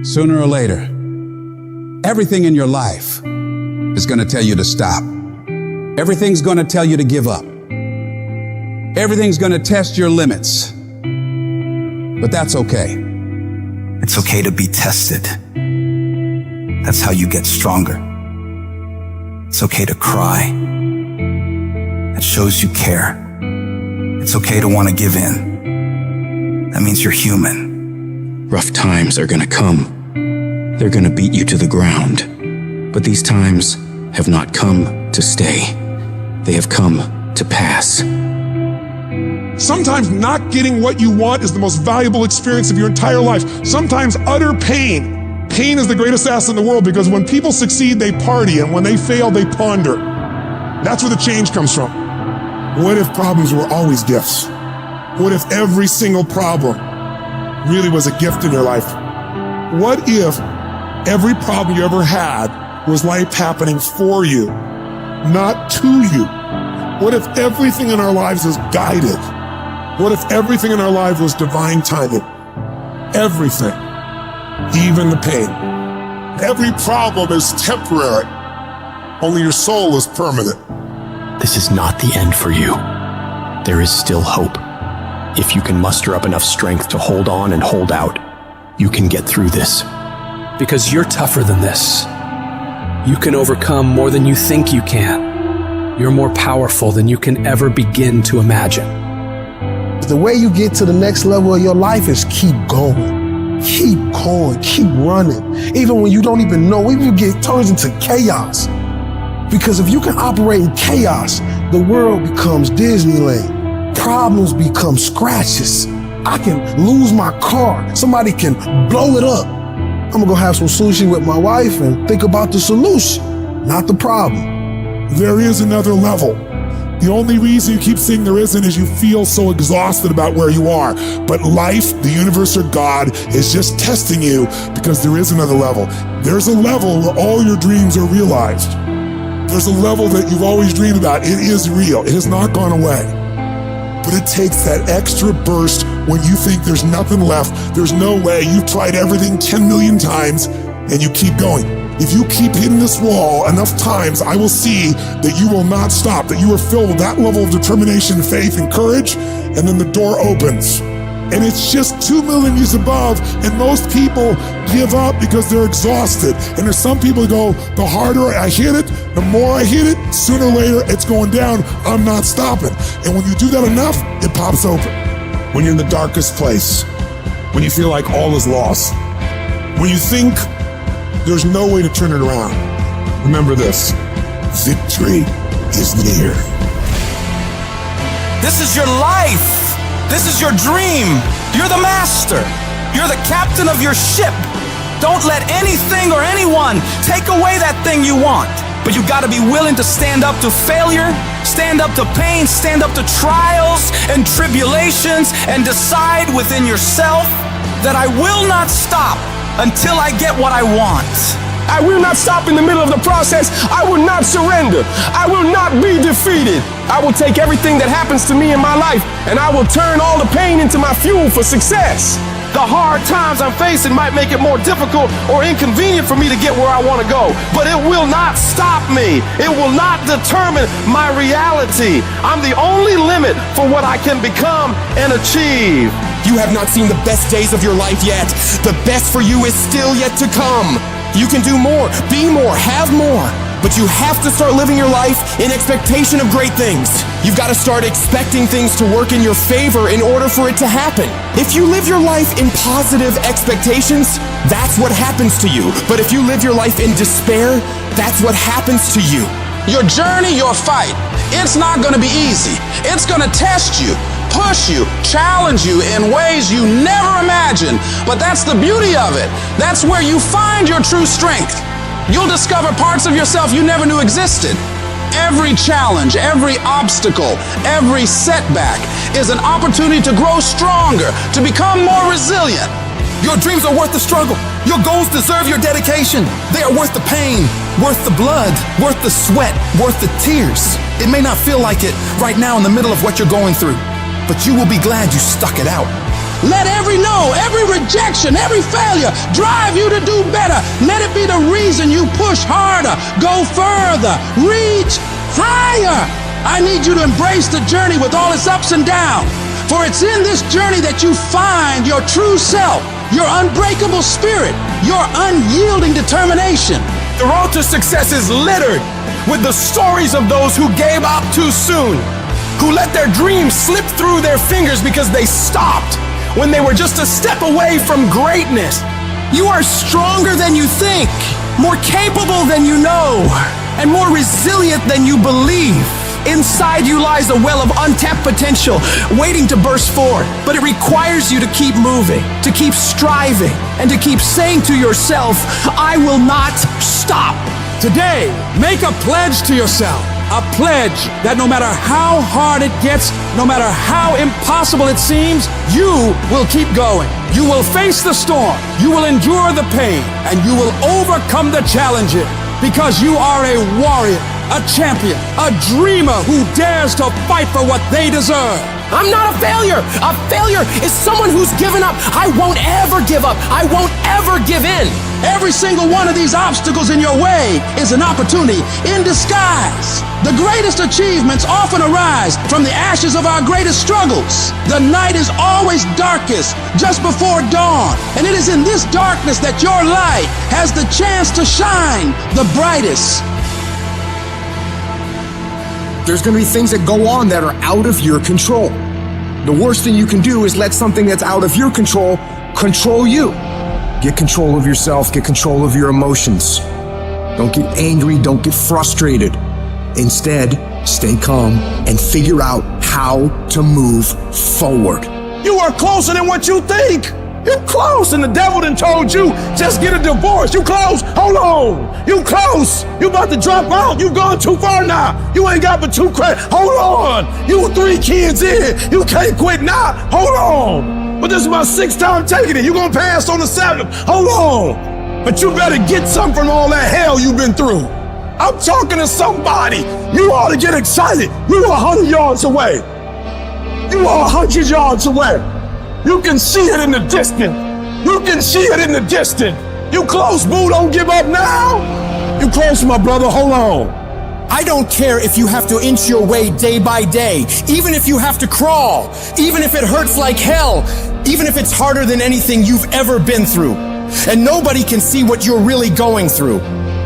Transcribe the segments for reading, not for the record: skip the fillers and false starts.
Sooner or later, everything in your life is going to tell you to stop. Everything's going to tell you to give up. Everything's going to test your limits. But that's okay. It's okay to be tested. That's how you get stronger. It's okay to cry. That shows you care. It's okay to want to give in. That means you're human. Rough times are gonna come. They're gonna beat you to the ground. But these times have not come to stay. They have come to pass. Sometimes not getting what you want is the most valuable experience of your entire life. Sometimes utter pain. Pain is the greatest asset in the world, because when people succeed, they party, and when they fail, they ponder. That's where the change comes from. What if problems were always gifts? What if every single problem really was a gift in your life? What if every problem you ever had was life happening for you, not to you? What if everything in our lives is guided? What if everything in our life was divine timing? Everything, even the pain. Every problem is temporary. Only your soul is permanent. This is not the end for you. There is still hope. If you can muster up enough strength to hold on and hold out, you can get through this. Because you're tougher than this. You can overcome more than you think you can. You're more powerful than you can ever begin to imagine. The way you get to the next level of your life is keep going. Keep going, keep running. Even when you don't even know, even if it turns into chaos. Because if you can operate in chaos, the world becomes Disneyland. Problems become scratches. I can lose my car. Somebody can blow it up. I'm gonna go have some sushi with my wife and think about the solution, not the problem. There is another level. The only reason you keep saying there isn't is you feel so exhausted about where you are. But life, the universe, or God is just testing you, because there is another level. There's a level where all your dreams are realized. There's a level that you've always dreamed about. It is real. It has not gone away. But it takes that extra burst when you think there's nothing left. There's no way. You've tried everything 10 million times and you keep going. If you keep hitting this wall enough times, I will see that you will not stop, that you are filled with that level of determination, faith, and courage, and then the door opens. And it's just 2 million years above, and most people give up because they're exhausted. And there's some people who go, the harder I hit it, the more I hit it, sooner or later it's going down, I'm not stopping. And when you do that enough, it pops open. When you're in the darkest place, when you feel like all is lost, when you think there's no way to turn it around, remember this: victory is near. This is your life. This is your dream. You're the master. You're the captain of your ship. Don't let anything or anyone take away that thing you want. But you gotta be willing to stand up to failure, stand up to pain, stand up to trials and tribulations, and decide within yourself that I will not stop until I get what I want. I will not stop in the middle of the process. I will not surrender. I will not be defeated. I will take everything that happens to me in my life, and I will turn all the pain into my fuel for success. The hard times I'm facing might make it more difficult or inconvenient for me to get where I want to go, but it will not stop me. It will not determine my reality. I'm the only limit for what I can become and achieve. You have not seen the best days of your life yet. The best for you is still yet to come. You can do more, be more, have more. But you have to start living your life in expectation of great things. You've got to start expecting things to work in your favor in order for it to happen. If you live your life in positive expectations, that's what happens to you. But if you live your life in despair, that's what happens to you. Your journey, your fight, it's not going to be easy. It's going to test you, push you, challenge you in ways you never imagined. But that's the beauty of it. That's where you find your true strength. You'll discover parts of yourself you never knew existed. Every challenge, every obstacle, every setback is an opportunity to grow stronger, to become more resilient. Your dreams are worth the struggle. Your goals deserve your dedication. They are worth the pain, worth the blood, worth the sweat, worth the tears. It may not feel like it right now in the middle of what you're going through, but you will be glad you stuck it out. Let every no, every rejection, every failure drive you to do better. Let it be the reason you push harder, go further, reach higher. I need you to embrace the journey with all its ups and downs. For it's in this journey that you find your true self, your unbreakable spirit, your unyielding determination. The road to success is littered with the stories of those who gave up too soon, who let their dreams slip through their fingers because they stopped when they were just a step away from greatness. You are stronger than you think, more capable than you know, and more resilient than you believe. Inside you lies a well of untapped potential waiting to burst forth, but it requires you to keep moving, to keep striving, and to keep saying to yourself, I will not stop. Today, make a pledge to yourself. A pledge that no matter how hard it gets, no matter how impossible it seems, you will keep going. You will face the storm. You will endure the pain. And you will overcome the challenges because you are a warrior, a champion, a dreamer who dares to fight for what they deserve. I'm not a failure. A failure is someone who's given up. I won't ever give up. I won't ever give in. Every single one of these obstacles in your way is an opportunity in disguise. The greatest achievements often arise from the ashes of our greatest struggles. The night is always darkest just before dawn, and it is in this darkness that your light has the chance to shine the brightest. There's going to be things that go on that are out of your control. The worst thing you can do is let something that's out of your control control you. Get control of yourself, get control of your emotions. Don't get angry, don't get frustrated. Instead, stay calm and figure out how to move forward. You are closer than what you think. You close, and the devil done told you, just get a divorce. You close, hold on. You close, you about to drop out. You gone too far now. You ain't got but 2 credits. Hold on, you 3 kids in. You can't quit now. Hold on. But this is my 6th time taking it. You gonna pass on the 7th. Hold on. But you better get something from all that hell you've been through. I'm talking to somebody. You ought to get excited. You are 100 yards away. You are 100 yards away. You can see it in the distance. You can see it in the distance. You close, boo. Don't give up now. You close, my brother. Hold on. I don't care if you have to inch your way day by day, even if you have to crawl, even if it hurts like hell, even if it's harder than anything you've ever been through. And nobody can see what you're really going through.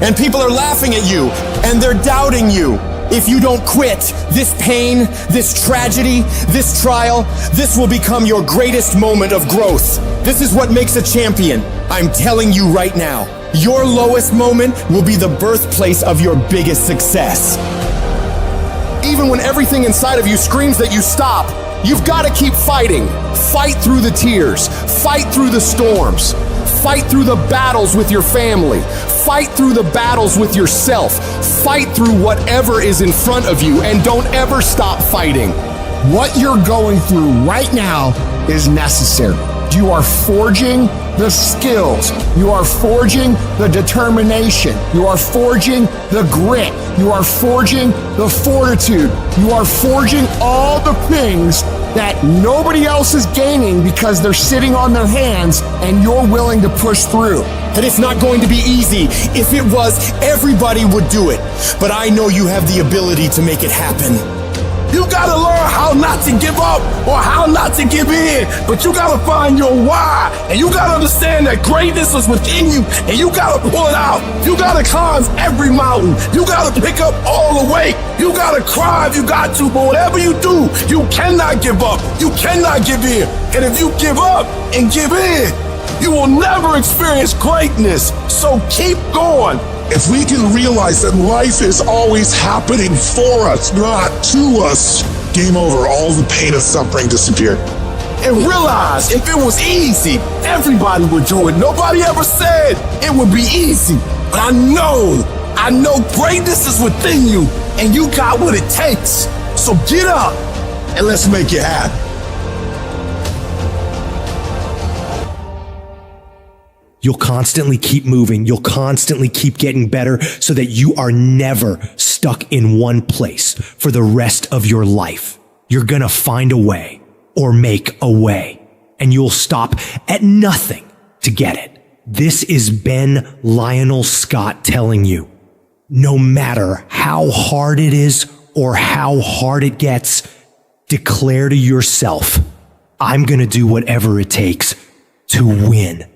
And people are laughing at you, and they're doubting you. If you don't quit, this pain, this tragedy, this trial, this will become your greatest moment of growth. This is what makes a champion. I'm telling you right now, your lowest moment will be the birthplace of your biggest success. Even when everything inside of you screams that you stop, you've got to keep fighting. Fight through the tears. Fight through the storms. Fight through the battles with your family. Fight through the battles with yourself. Fight through whatever is in front of you, and don't ever stop fighting. What you're going through right now is necessary. You are forging the skills. You are forging the determination. You are forging the grit. You are forging the fortitude. You are forging all the things that nobody else is gaining because they're sitting on their hands and you're willing to push through. And it's not going to be easy. If it was, everybody would do it. But I know you have the ability to make it happen. You gotta learn how not to give up or how not to give in. But you gotta find your why. And you gotta understand that greatness is within you. And you gotta pull it out. You gotta climb every mountain. You gotta pick up all the weight. You gotta cry if you got to. But whatever you do, you cannot give up. You cannot give in. And if you give up and give in, you will never experience greatness. So keep going. If we can realize that life is always happening for us, not to us, game over. All the pain and suffering disappeared. And realize if it was easy, everybody would do it. Nobody ever said it would be easy. But I know greatness is within you, and you got what it takes. So get up and let's make it happen. You'll constantly keep moving. You'll constantly keep getting better so that you are never stuck in one place for the rest of your life. You're gonna find a way or make a way. and you'll stop at nothing to get it. This is Ben Lionel Scott telling you, no matter how hard it is or how hard it gets, declare to yourself, I'm going to do whatever it takes to win.